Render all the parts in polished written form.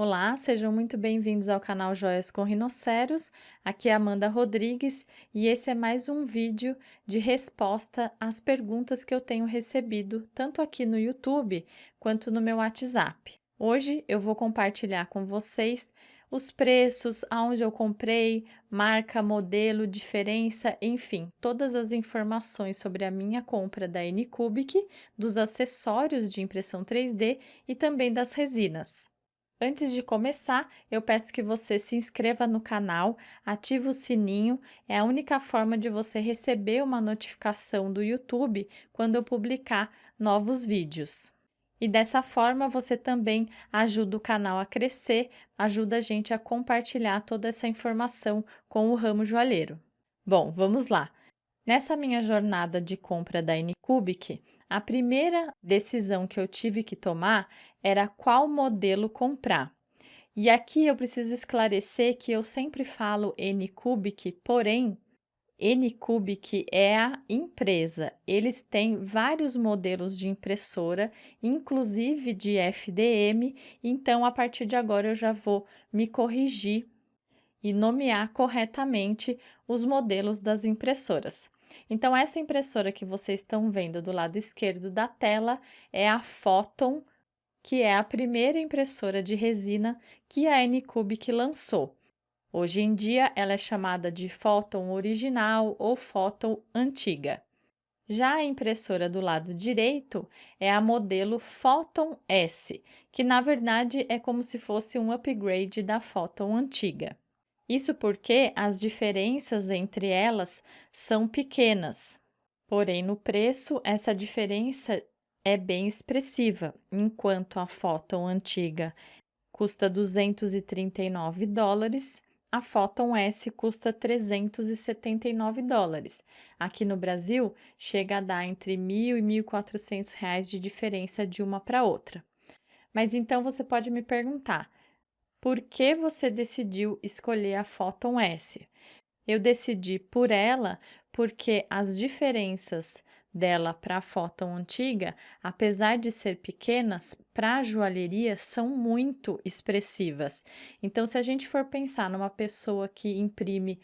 Olá, sejam muito bem-vindos ao canal Joias com Rinoceros. Aqui é Amanda Rodrigues e esse é mais um vídeo de resposta às perguntas que eu tenho recebido tanto aqui no YouTube quanto no meu WhatsApp. Hoje eu vou compartilhar com vocês os preços, aonde eu comprei, marca, modelo, diferença, enfim, todas as informações sobre a minha compra da Anycubic, dos acessórios de impressão 3D e também das resinas. Antes de começar, eu peço que você se inscreva no canal, ative o sininho, é a única forma de você receber uma notificação do YouTube quando eu publicar novos vídeos. E dessa forma você também ajuda o canal a crescer, ajuda a gente a compartilhar toda essa informação com o ramo joalheiro. Bom, vamos lá! Nessa minha jornada de compra da Anycubic, a primeira decisão que eu tive que tomar era qual modelo comprar. E aqui eu preciso esclarecer que eu sempre falo Anycubic, porém, Anycubic é a empresa. Eles têm vários modelos de impressora, inclusive de FDM, então a partir de agora eu já vou me corrigir e nomear corretamente os modelos das impressoras. Então, essa impressora que vocês estão vendo do lado esquerdo da tela é a Photon, que é a primeira impressora de resina que a Anycubic lançou. Hoje em dia, ela é chamada de Photon original ou Photon antiga. Já a impressora do lado direito é a modelo Photon S, que na verdade é como se fosse um upgrade da Photon antiga. Isso porque as diferenças entre elas são pequenas, porém no preço essa diferença é bem expressiva, enquanto a Photon antiga custa $239, a Photon S custa $379. Aqui no Brasil, chega a dar entre R$ 1.000 e R$ 1.400 de diferença de uma para outra. Mas então você pode me perguntar, por que você decidiu escolher a Photon S? Eu decidi por ela porque as diferenças dela para a Photon antiga, apesar de ser pequenas, para a joalheria são muito expressivas. Então, se a gente for pensar numa pessoa que imprime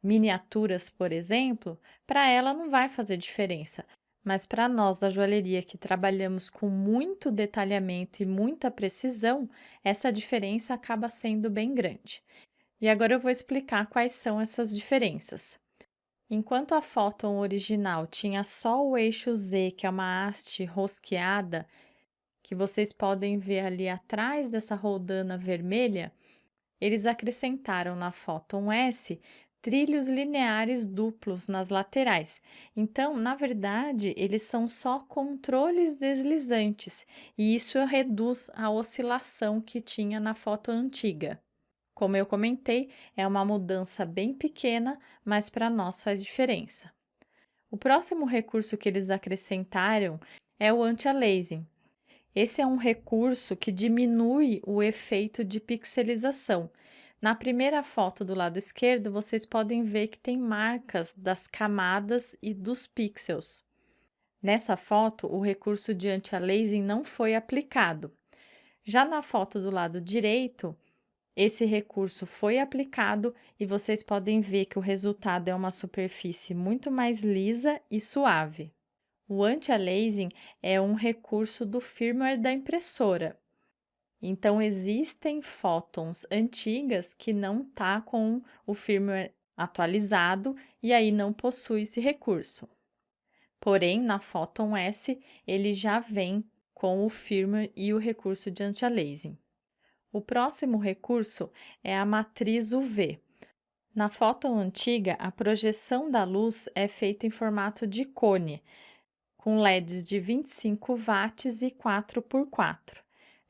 miniaturas, por exemplo, para ela não vai fazer diferença. Mas para nós da joalheria que trabalhamos com muito detalhamento e muita precisão, essa diferença acaba sendo bem grande. E agora eu vou explicar quais são essas diferenças. Enquanto a Photon original tinha só o eixo Z, que é uma haste rosqueada, que vocês podem ver ali atrás dessa roldana vermelha, eles acrescentaram na Photon S trilhos lineares duplos nas laterais. Então, na verdade, eles são só controles deslizantes, e isso reduz a oscilação que tinha na foto antiga. Como eu comentei, é uma mudança bem pequena, mas para nós faz diferença. O próximo recurso que eles acrescentaram é o anti-aliasing. Esse é um recurso que diminui o efeito de pixelização. Na primeira foto do lado esquerdo, vocês podem ver que tem marcas das camadas e dos pixels. Nessa foto, o recurso de anti-aliasing não foi aplicado. Já na foto do lado direito, esse recurso foi aplicado e vocês podem ver que o resultado é uma superfície muito mais lisa e suave. O anti-aliasing é um recurso do firmware da impressora. Então, existem Photons antigas que não tá com o firmware atualizado e aí não possui esse recurso. Porém, na Photon S, ele já vem com o firmware e o recurso de anti-aliasing. O próximo recurso é a matriz UV. Na Photon antiga, a projeção da luz é feita em formato de cone, com LEDs de 25 watts e 4x4.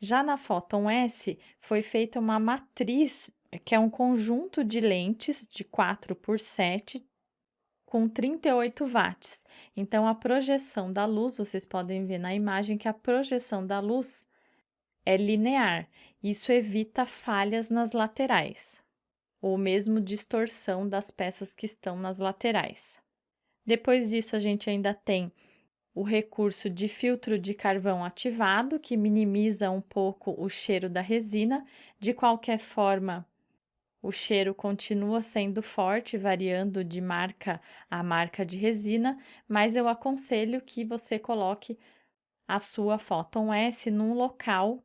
Já na Photon S, foi feita uma matriz, que é um conjunto de lentes de 4x7 com 38 watts. Então, a projeção da luz, vocês podem ver na imagem que a projeção da luz é linear. Isso evita falhas nas laterais, ou mesmo distorção das peças que estão nas laterais. Depois disso, a gente ainda tem o recurso de filtro de carvão ativado, que minimiza um pouco o cheiro da resina. De qualquer forma, o cheiro continua sendo forte, variando de marca a marca de resina, mas eu aconselho que você coloque a sua Photon S num local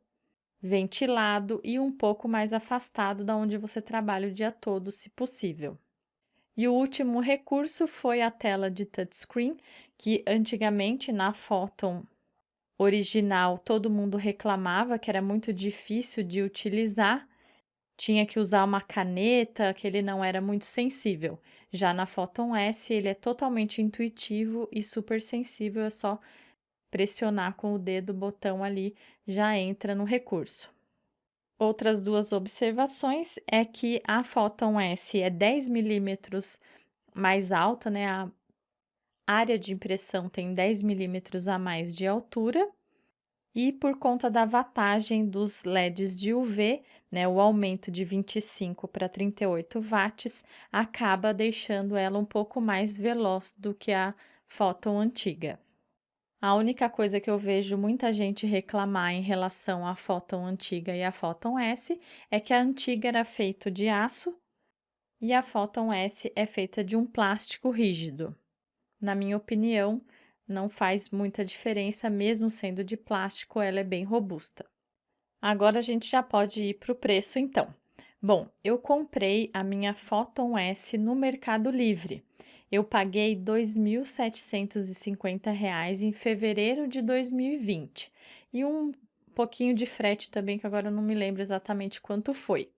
ventilado e um pouco mais afastado da onde você trabalha o dia todo, se possível. E o último recurso foi a tela de touchscreen, que antigamente na Photon original todo mundo reclamava que era muito difícil de utilizar, tinha que usar uma caneta, que ele não era muito sensível. Já na Photon S ele é totalmente intuitivo e super sensível, é só pressionar com o dedo o botão ali, já entra no recurso. Outras duas observações é que a Photon S é 10 milímetros mais alta, né? A área de impressão tem 10 milímetros a mais de altura. E por conta da wattagem dos LEDs de UV, né, o aumento de 25 para 38 watts acaba deixando ela um pouco mais veloz do que a Photon antiga. A única coisa que eu vejo muita gente reclamar em relação à Photon antiga e à Photon S é que a antiga era feita de aço e a Photon S é feita de um plástico rígido. Na minha opinião, não faz muita diferença, mesmo sendo de plástico, ela é bem robusta. Agora a gente já pode ir para o preço, então. Bom, eu comprei a minha Photon S no Mercado Livre. Eu paguei R$ 2.750 em fevereiro de 2020 e um pouquinho de frete também, que agora eu não me lembro exatamente quanto foi.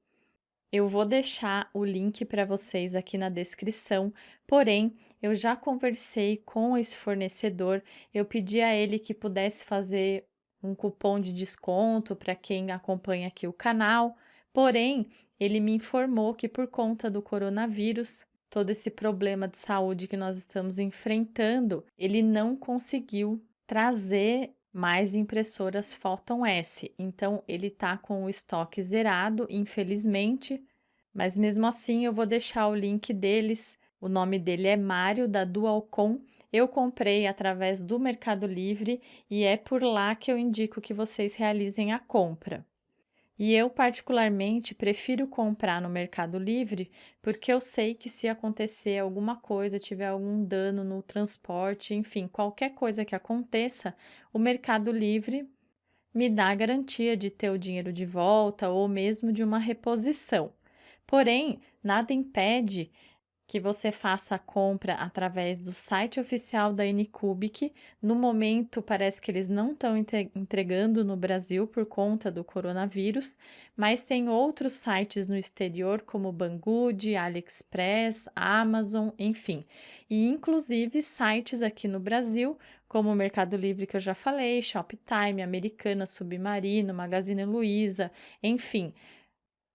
Eu vou deixar o link para vocês aqui na descrição, porém, eu já conversei com esse fornecedor, eu pedi a ele que pudesse fazer um cupom de desconto para quem acompanha aqui o canal, porém, ele me informou que por conta do coronavírus, todo esse problema de saúde que nós estamos enfrentando, ele não conseguiu trazer mais impressoras Photon S. Então, ele tá com o estoque zerado, infelizmente, mas mesmo assim eu vou deixar o link deles. O nome dele é Mário, da Dualcom. Eu comprei através do Mercado Livre e é por lá que eu indico que vocês realizem a compra. E eu, particularmente, prefiro comprar no Mercado Livre porque eu sei que se acontecer alguma coisa, tiver algum dano no transporte, enfim, qualquer coisa que aconteça, o Mercado Livre me dá a garantia de ter o dinheiro de volta ou mesmo de uma reposição. Porém, nada impede que você faça a compra através do site oficial da Anycubic. No momento, parece que eles não estão entregando no Brasil por conta do coronavírus, mas tem outros sites no exterior, como Banggood, AliExpress, Amazon, enfim. E inclusive sites aqui no Brasil, como o Mercado Livre que eu já falei, Shoptime, Americana, Submarino, Magazine Luiza, enfim.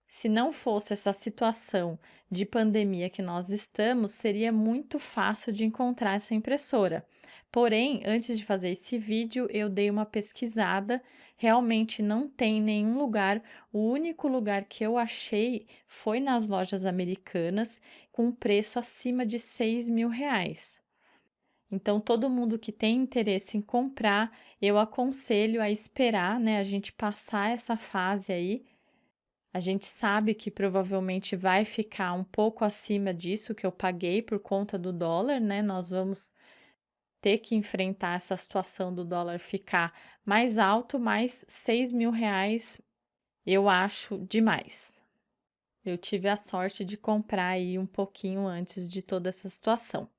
Se não fosse essa situação de pandemia que nós estamos, seria muito fácil de encontrar essa impressora. Porém, antes de fazer esse vídeo, eu dei uma pesquisada, realmente não tem nenhum lugar. O único lugar que eu achei foi nas lojas americanas, com preço acima de R$ 6.000. Então, todo mundo que tem interesse em comprar, eu aconselho a esperar, né, a gente passar essa fase aí. A gente sabe que provavelmente vai ficar um pouco acima disso que eu paguei por conta do dólar, né? Nós vamos ter que enfrentar essa situação do dólar ficar mais alto, mas R$ 6.000 eu acho demais. Eu tive a sorte de comprar aí um pouquinho antes de toda essa situação.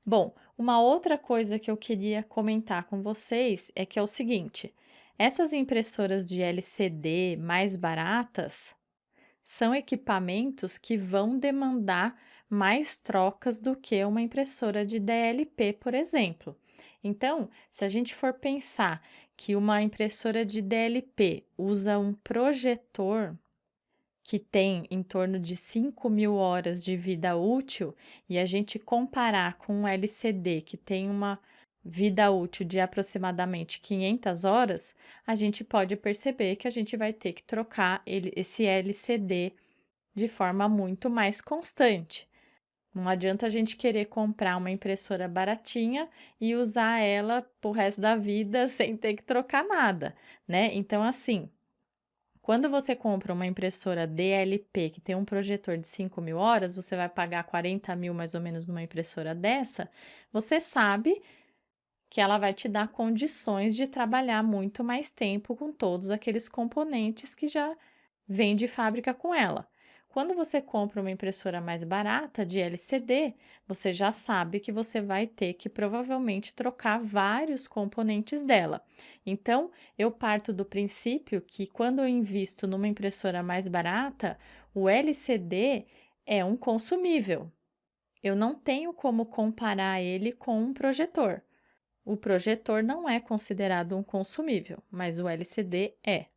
Bom, uma outra coisa que eu queria comentar com vocês é que é o seguinte: essas impressoras de LCD mais baratas são equipamentos que vão demandar mais trocas do que uma impressora de DLP, por exemplo. Então, se a gente for pensar que uma impressora de DLP usa um projetor que tem em torno de 5.000 horas de vida útil, e a gente comparar com um LCD que tem uma vida útil de aproximadamente 500 horas, a gente pode perceber que a gente vai ter que trocar esse LCD de forma muito mais constante. Não adianta a gente querer comprar uma impressora baratinha e usar ela pro resto da vida sem ter que trocar nada, né? Então, assim, quando você compra uma impressora DLP que tem um projetor de 5.000 horas, você vai pagar 40 mil mais ou menos numa impressora dessa, você sabe que ela vai te dar condições de trabalhar muito mais tempo com todos aqueles componentes que já vem de fábrica com ela. Quando você compra uma impressora mais barata de LCD, você já sabe que você vai ter que provavelmente trocar vários componentes dela. Então, eu parto do princípio que quando eu invisto numa impressora mais barata, o LCD é um consumível. Eu não tenho como comparar ele com um projetor. O projetor não é considerado um consumível, mas o LCD é.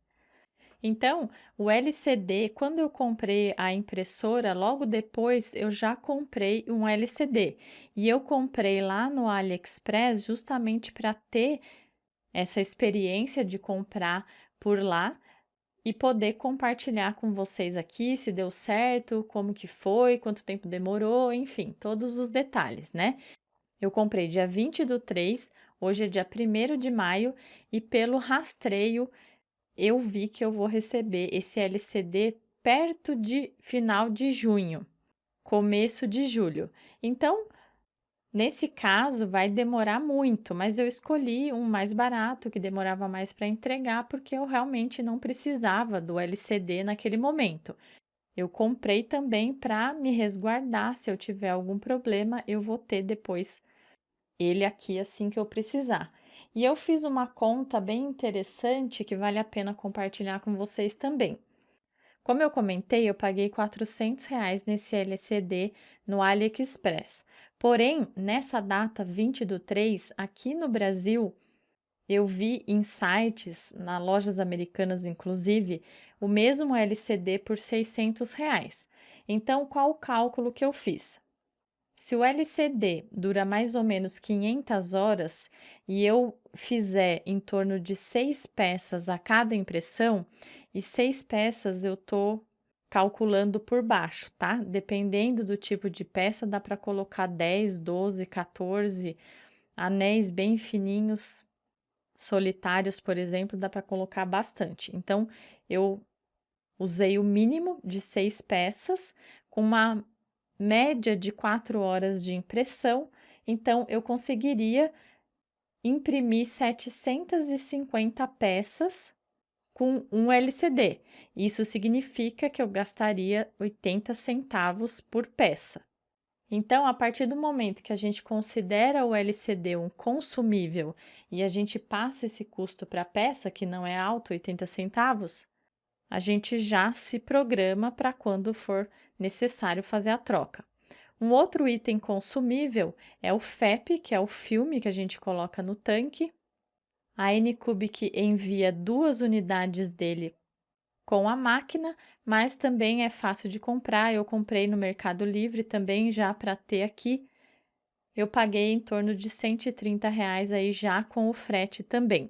Então, o LCD, quando eu comprei a impressora, logo depois eu já comprei um LCD. E eu comprei lá no AliExpress justamente para ter essa experiência de comprar por lá e poder compartilhar com vocês aqui se deu certo, como que foi, quanto tempo demorou, enfim, todos os detalhes, né? Eu comprei dia 20/3, hoje é dia 1º de maio, e pelo rastreio eu vi que eu vou receber esse LCD perto de final de junho, começo de julho. Então, nesse caso, vai demorar muito, mas eu escolhi um mais barato, que demorava mais para entregar, porque eu realmente não precisava do LCD naquele momento. Eu comprei também para me resguardar, se eu tiver algum problema, eu vou ter depois ele aqui assim que eu precisar. E eu fiz uma conta bem interessante que vale a pena compartilhar com vocês também. Como eu comentei, eu paguei R$ 400 nesse LCD no AliExpress. Porém, nessa data 20/3, aqui no Brasil, eu vi em sites, nas lojas americanas inclusive, o mesmo LCD por R$ 600. Então, qual o cálculo que eu fiz? Se o LCD dura mais ou menos 500 horas e eu fizer em torno de 6 peças a cada impressão, e 6 peças eu tô calculando por baixo, tá? Dependendo do tipo de peça, dá para colocar 10, 12, 14 anéis bem fininhos, solitários, por exemplo, dá para colocar bastante. Então, eu usei o mínimo de 6 peças com uma média de 4 horas de impressão, então eu conseguiria imprimir 750 peças com um LCD. Isso significa que eu gastaria 80 centavos por peça. Então, a partir do momento que a gente considera o LCD um consumível e a gente passa esse custo para a peça, que não é alto, 80 centavos, a gente já se programa para quando for necessário fazer a troca. Um outro item consumível é o FEP, que é o filme que a gente coloca no tanque. A Anycubic envia 2 unidades dele com a máquina, mas também é fácil de comprar. Eu comprei no Mercado Livre também já para ter aqui. Eu paguei em torno de R$ 130 aí já com o frete também.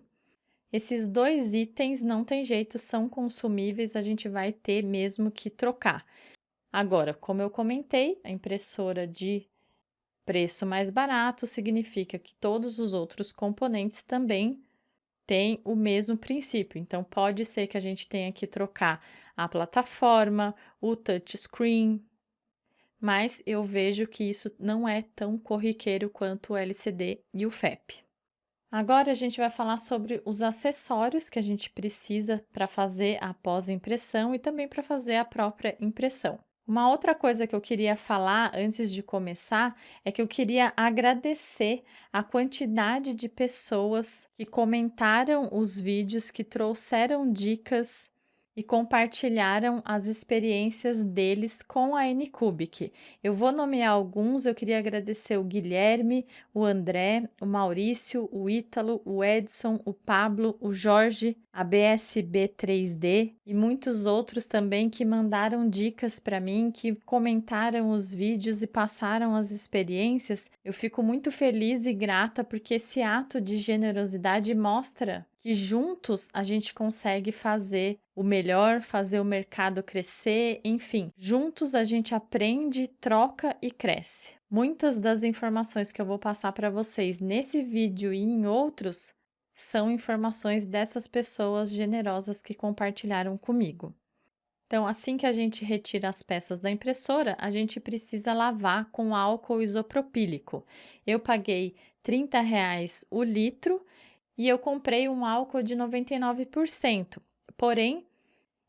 Esses 2 itens não tem jeito, são consumíveis, a gente vai ter mesmo que trocar. Agora, como eu comentei, a impressora de preço mais barato significa que todos os outros componentes também têm o mesmo princípio. Então, pode ser que a gente tenha que trocar a plataforma, o touchscreen, mas eu vejo que isso não é tão corriqueiro quanto o LCD e o FEP. Agora a gente vai falar sobre os acessórios que a gente precisa para fazer a pós-impressão e também para fazer a própria impressão. Uma outra coisa que eu queria falar antes de começar é que eu queria agradecer a quantidade de pessoas que comentaram os vídeos, que trouxeram dicas e compartilharam as experiências deles com a Anycubic. Eu vou nomear alguns, eu queria agradecer o Guilherme, o André, o Maurício, o Ítalo, o Edson, o Pablo, o Jorge, a BSB 3D e muitos outros também que mandaram dicas para mim, que comentaram os vídeos e passaram as experiências. Eu fico muito feliz e grata porque esse ato de generosidade mostra que juntos a gente consegue fazer o melhor, fazer o mercado crescer, enfim, juntos a gente aprende, troca e cresce. Muitas das informações que eu vou passar para vocês nesse vídeo e em outros são informações dessas pessoas generosas que compartilharam comigo. Então, assim que a gente retira as peças da impressora, a gente precisa lavar com álcool isopropílico. Eu paguei R$ 30 o litro e eu comprei um álcool de 99%. Porém,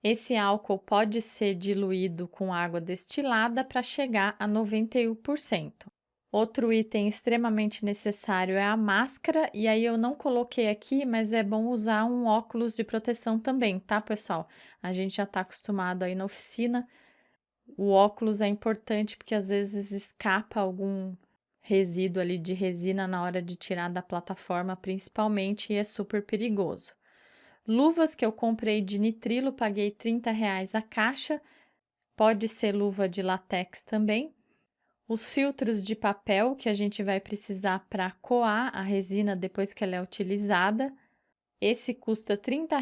esse álcool pode ser diluído com água destilada para chegar a 91%. Outro item extremamente necessário é a máscara, e aí eu não coloquei aqui, mas é bom usar um óculos de proteção também, tá, pessoal? A gente já está acostumado aí na oficina. O óculos é importante porque às vezes escapa algum resíduo ali de resina na hora de tirar da plataforma, principalmente, e é super perigoso. Luvas que eu comprei de nitrilo, paguei R$ 30 a caixa, pode ser luva de látex também. Os filtros de papel que a gente vai precisar para coar a resina depois que ela é utilizada. Esse custa R$ 30,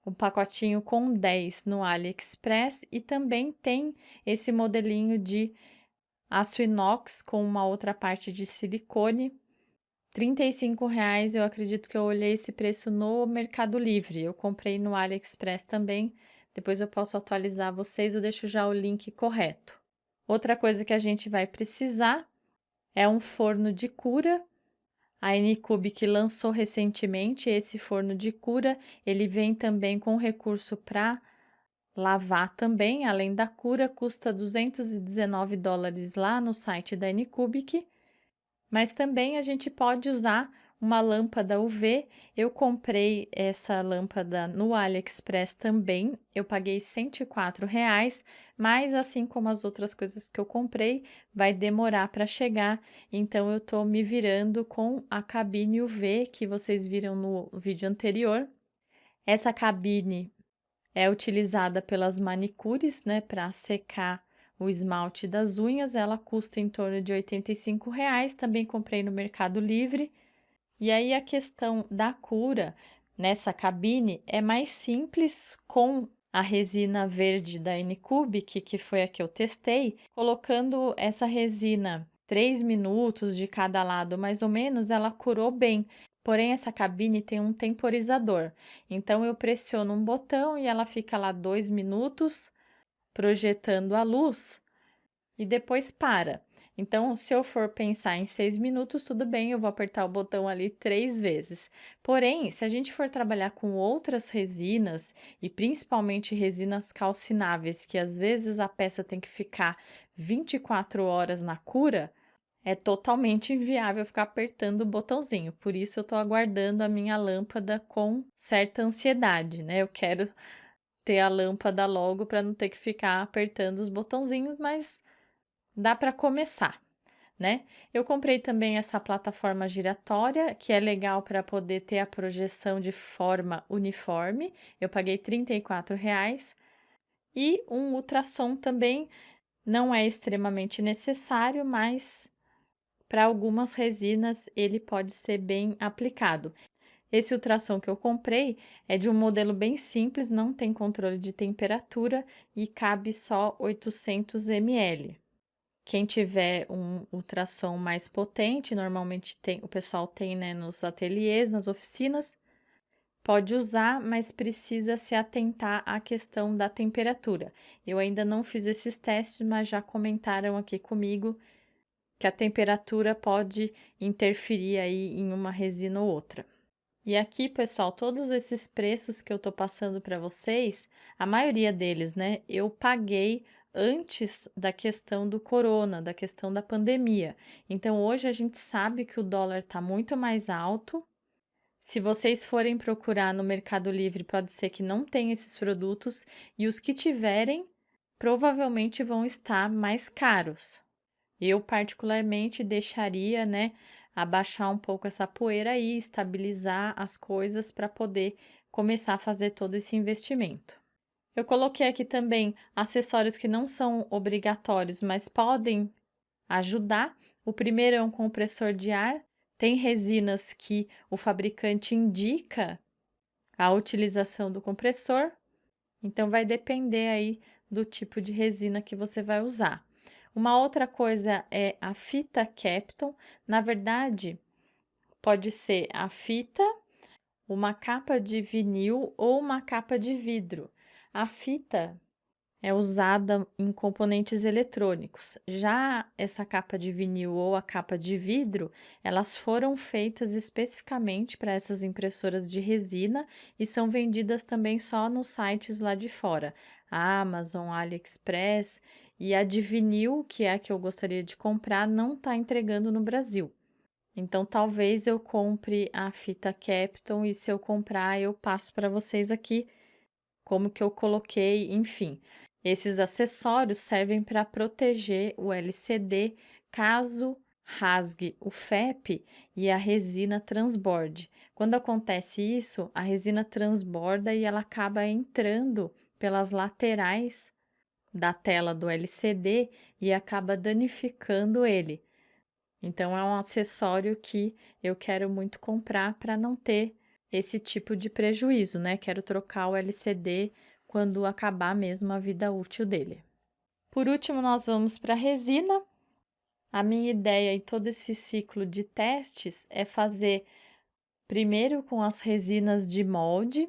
um pacotinho com 10 no AliExpress, e também tem esse modelinho de aço inox com uma outra parte de silicone. R$ 35, eu acredito que eu olhei esse preço no Mercado Livre. Eu comprei no AliExpress também. Depois eu posso atualizar vocês, eu deixo já o link correto. Outra coisa que a gente vai precisar é um forno de cura. A Anycubic lançou recentemente esse forno de cura. Ele vem também com recurso para lavar também, além da cura, custa $219 lá no site da Anycubic. Mas também a gente pode usar uma lâmpada UV. Eu comprei essa lâmpada no AliExpress também. Eu paguei R$ 104, mas assim como as outras coisas que eu comprei, vai demorar para chegar. Então eu estou me virando com a cabine UV que vocês viram no vídeo anterior. Essa cabine é utilizada pelas manicures, né, para secar o esmalte das unhas. Ela custa em torno de R$ 85, também comprei no Mercado Livre. E aí a questão da cura nessa cabine é mais simples com a resina verde da Anycubic, que foi a que eu testei. Colocando essa resina 3 minutos de cada lado, mais ou menos, ela curou bem. Porém, essa cabine tem um temporizador. Então, eu pressiono um botão e ela fica lá 2 minutos projetando a luz e depois para. Então, se eu for pensar em 6 minutos, tudo bem, eu vou apertar o botão ali 3 vezes. Porém, se a gente for trabalhar com outras resinas, e principalmente resinas calcináveis, que às vezes a peça tem que ficar 24 horas na cura, é totalmente inviável ficar apertando o botãozinho. Por isso, eu estou aguardando a minha lâmpada com certa ansiedade, né? Eu quero ter a lâmpada logo para não ter que ficar apertando os botãozinhos, mas dá para começar, né? Eu comprei também essa plataforma giratória, que é legal para poder ter a projeção de forma uniforme. Eu paguei R$ 34. E um ultrassom também não é extremamente necessário, mas para algumas resinas ele pode ser bem aplicado. Esse ultrassom que eu comprei é de um modelo bem simples, não tem controle de temperatura e cabe só 800 ml. Quem tiver um ultrassom mais potente, normalmente o pessoal tem, né, nos ateliês, nas oficinas, pode usar, mas precisa se atentar à questão da temperatura. Eu ainda não fiz esses testes, mas já comentaram aqui comigo que a temperatura pode interferir aí em uma resina ou outra. E aqui, pessoal, todos esses preços que eu tô passando para vocês, a maioria deles, né, eu paguei antes da questão do corona, da questão da pandemia. Então, hoje a gente sabe que o dólar tá muito mais alto. Se vocês forem procurar no Mercado Livre, pode ser que não tenha esses produtos, e os que tiverem, provavelmente vão estar mais caros. Eu, particularmente, deixaria, né, abaixar um pouco essa poeira aí, estabilizar as coisas para poder começar a fazer todo esse investimento. Eu coloquei aqui também acessórios que não são obrigatórios, mas podem ajudar. O primeiro é um compressor de ar. Tem resinas que o fabricante indica a utilização do compressor, então vai depender aí do tipo de resina que você vai usar. Uma outra coisa é a fita Kapton. Na verdade, pode ser a fita, uma capa de vinil ou uma capa de vidro. A fita é usada em componentes eletrônicos. Já essa capa de vinil ou a capa de vidro, elas foram feitas especificamente para essas impressoras de resina e são vendidas também só nos sites lá de fora, Amazon, AliExpress, e a de vinil, que é a que eu gostaria de comprar, não está entregando no Brasil. Então, talvez eu compre a fita Kapton e se eu comprar, eu passo para vocês aqui como que eu coloquei, enfim. Esses acessórios servem para proteger o LCD caso rasgue o FEP e a resina transborde. Quando acontece isso, a resina transborda e ela acaba entrando pelas laterais da tela do LCD e acaba danificando ele. Então, é um acessório que eu quero muito comprar para não ter esse tipo de prejuízo, né? Quero trocar o LCD quando acabar mesmo a vida útil dele. Por último, nós vamos para a resina. A minha ideia em todo esse ciclo de testes é fazer primeiro com as resinas de molde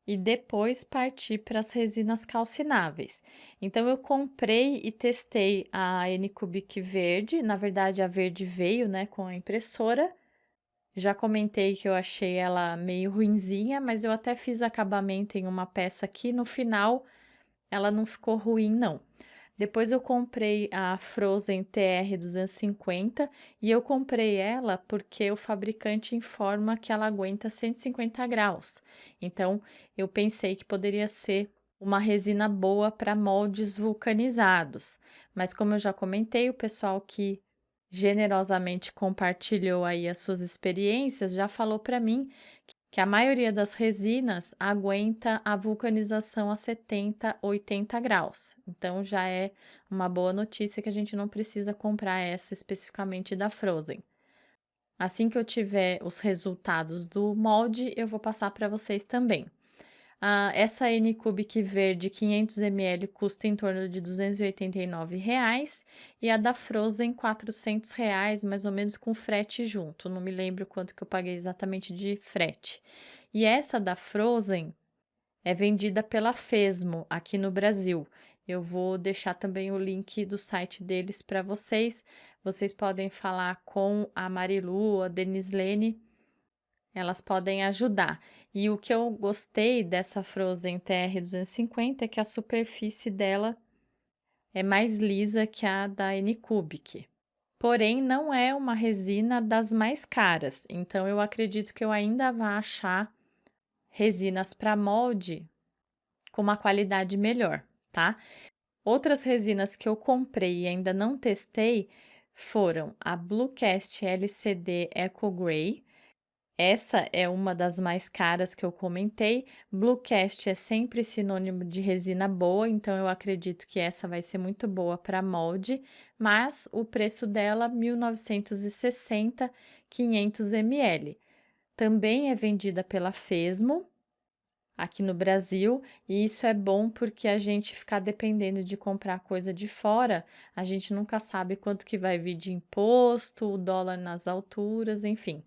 e depois partir para as resinas calcináveis. Então, eu comprei e testei a N-Cubic verde, na verdade a verde veio, né, com a impressora. Já comentei que eu achei ela meio ruinzinha, mas eu até fiz acabamento em uma peça aqui, no final ela não ficou ruim não. Depois eu comprei a Frozen TR 250 e eu comprei ela porque o fabricante informa que ela aguenta 150 graus. Então, eu pensei que poderia ser uma resina boa para moldes vulcanizados. Mas como eu já comentei, o pessoal que generosamente compartilhou aí as suas experiências já falou para mim que a maioria das resinas aguenta a vulcanização a 70, 80 graus. Então, já é uma boa notícia que a gente não precisa comprar essa especificamente da Frozen. Assim que eu tiver os resultados do molde, eu vou passar para vocês também. Essa N-Cubic verde 500 ml custa em torno de R$ 289 e a da Frozen R$ 400, mais ou menos com frete junto. Não me lembro quanto que eu paguei exatamente de frete. E essa da Frozen é vendida pela Fesmo aqui no Brasil. Eu vou deixar também o link do site deles para vocês. Vocês podem falar com a Marilu, a Denislene, elas podem ajudar. E o que eu gostei dessa Frozen TR 250 é que a superfície dela é mais lisa que a da N-Cubic. Porém, não é uma resina das mais caras, então eu acredito que eu ainda vá achar resinas para molde com uma qualidade melhor, tá? Outras resinas que eu comprei e ainda não testei foram a Bluecast LCD Eco Grey. Essa é uma das mais caras que eu comentei. Bluecast é sempre sinônimo de resina boa, então eu acredito que essa vai ser muito boa para molde, mas o preço dela 1960, 500 ml. Também é vendida pela Fesmo aqui no Brasil, e isso é bom porque a gente ficar dependendo de comprar coisa de fora, a gente nunca sabe quanto que vai vir de imposto, o dólar nas alturas, enfim.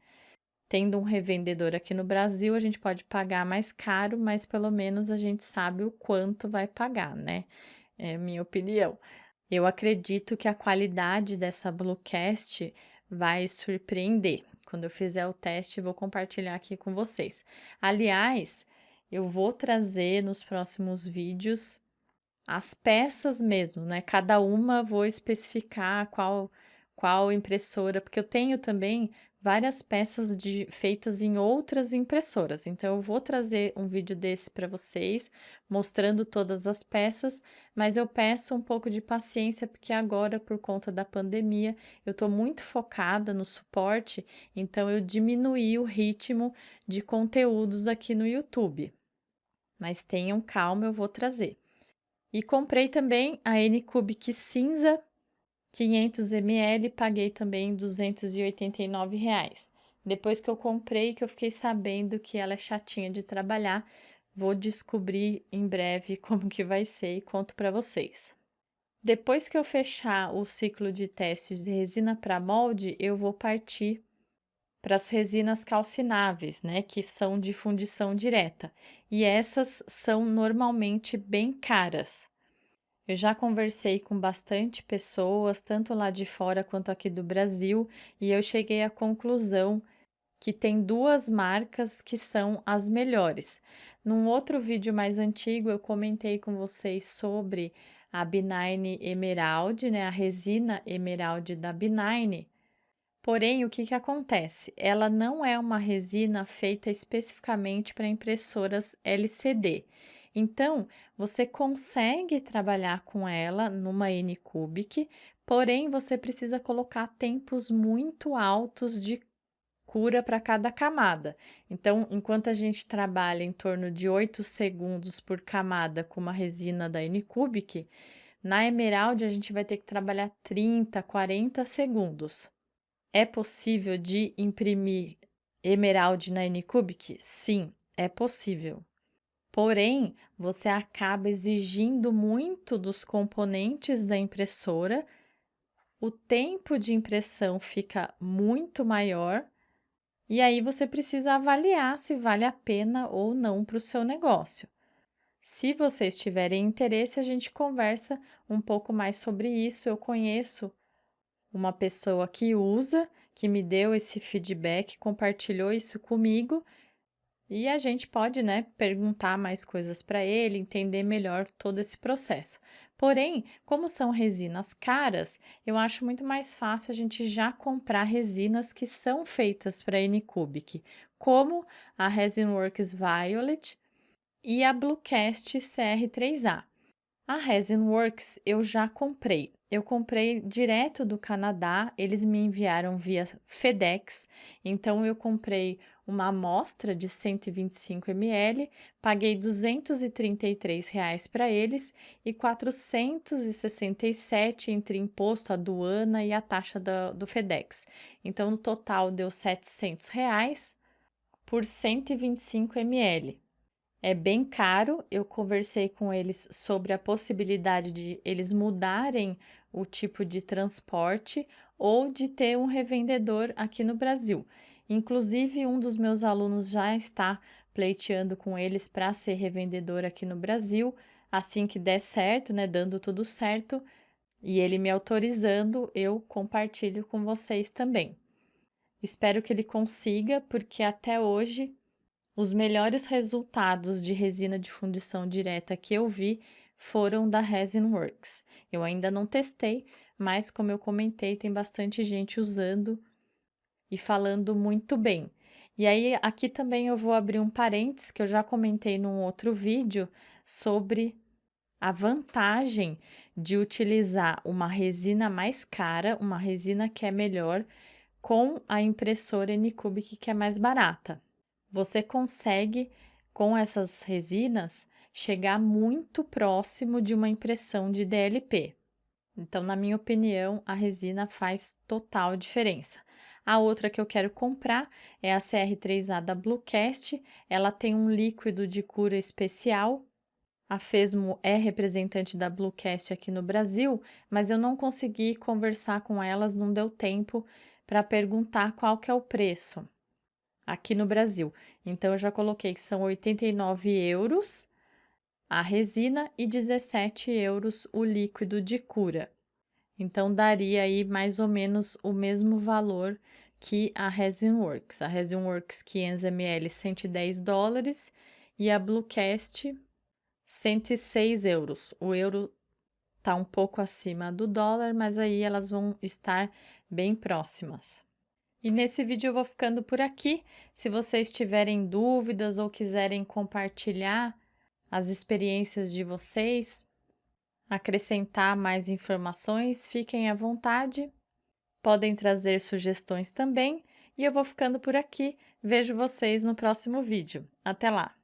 Tendo um revendedor aqui no Brasil, a gente pode pagar mais caro, mas pelo menos a gente sabe o quanto vai pagar, né? É a minha opinião. Eu acredito que a qualidade dessa Bluecast vai surpreender. Quando eu fizer o teste, vou compartilhar aqui com vocês. Aliás, eu vou trazer nos próximos vídeos as peças mesmo, né? Cada uma vou especificar qual impressora, porque eu tenho também várias peças feitas em outras impressoras. Então, eu vou trazer um vídeo desse para vocês, mostrando todas as peças, mas eu peço um pouco de paciência, porque agora, por conta da pandemia, eu estou muito focada no suporte, então eu diminuí o ritmo de conteúdos aqui no YouTube. Mas tenham calma, eu vou trazer. E comprei também a N-Cubic cinza, 500 ml, paguei também R$ 289. Depois que eu comprei, que eu fiquei sabendo que ela é chatinha de trabalhar, vou descobrir em breve como que vai ser e conto para vocês. Depois que eu fechar o ciclo de testes de resina para molde, eu vou partir para as resinas calcináveis, né, que são de fundição direta. E essas são normalmente bem caras. Eu já conversei com bastante pessoas, tanto lá de fora quanto aqui do Brasil, e eu cheguei à conclusão que tem duas marcas que são as melhores. Num outro vídeo mais antigo, eu comentei com vocês sobre a B9 Emerald, né, a resina Emerald da B9. Porém, o que que acontece? Ela não é uma resina feita especificamente para impressoras LCD. Então, você consegue trabalhar com ela numa Anycubic, porém você precisa colocar tempos muito altos de cura para cada camada. Então, enquanto a gente trabalha em torno de 8 segundos por camada com uma resina da Anycubic, na Emerald a gente vai ter que trabalhar 30, 40 segundos. É possível de imprimir Emerald na Anycubic? Sim, é possível. Porém, você acaba exigindo muito dos componentes da impressora, o tempo de impressão fica muito maior, e aí você precisa avaliar se vale a pena ou não para o seu negócio. Se vocês tiverem interesse, a gente conversa um pouco mais sobre isso. Eu conheço uma pessoa que usa, que me deu esse feedback, compartilhou isso comigo, e a gente pode, né, perguntar mais coisas para ele, entender melhor todo esse processo. Porém, como são resinas caras, eu acho muito mais fácil a gente já comprar resinas que são feitas para Anycubic, como a Resinworks Violet e a Bluecast CR3A. A Resinworks eu já comprei. Eu comprei direto do Canadá, eles me enviaram via FedEx, então eu comprei uma amostra de 125 ml, paguei R$ 233 para eles e 467 entre imposto, aduana e a taxa do FedEx. Então, no total deu R$ 700 por 125 ml. É bem caro, eu conversei com eles sobre a possibilidade de eles mudarem o tipo de transporte ou de ter um revendedor aqui no Brasil. Inclusive, um dos meus alunos já está pleiteando com eles para ser revendedor aqui no Brasil, assim que der certo, né, dando tudo certo, e ele me autorizando, eu compartilho com vocês também. Espero que ele consiga, porque até hoje os melhores resultados de resina de fundição direta que eu vi foram da Resinworks. Eu ainda não testei, mas como eu comentei, tem bastante gente usando e falando muito bem. E aí, aqui também eu vou abrir um parênteses que eu já comentei num outro vídeo sobre a vantagem de utilizar uma resina mais cara, uma resina que é melhor, com a impressora Anycubic que é mais barata. Você consegue, com essas resinas, chegar muito próximo de uma impressão de DLP. Então, na minha opinião, a resina faz total diferença. A outra que eu quero comprar é a CR3A da Bluecast. Ela tem um líquido de cura especial. A Fesmo é representante da Bluecast aqui no Brasil, mas eu não consegui conversar com elas, não deu tempo para perguntar qual que é o preço aqui no Brasil. Então, eu já coloquei que são 89 euros a resina e 17 euros o líquido de cura. Então, daria aí mais ou menos o mesmo valor que a Resinworks. A Resinworks 500 ml, $110 e a Bluecast, 106 euros. O euro está um pouco acima do dólar, mas aí elas vão estar bem próximas. E nesse vídeo eu vou ficando por aqui. Se vocês tiverem dúvidas ou quiserem compartilhar as experiências de vocês, acrescentar mais informações, fiquem à vontade. Podem trazer sugestões também. E eu vou ficando por aqui. Vejo vocês no próximo vídeo. Até lá!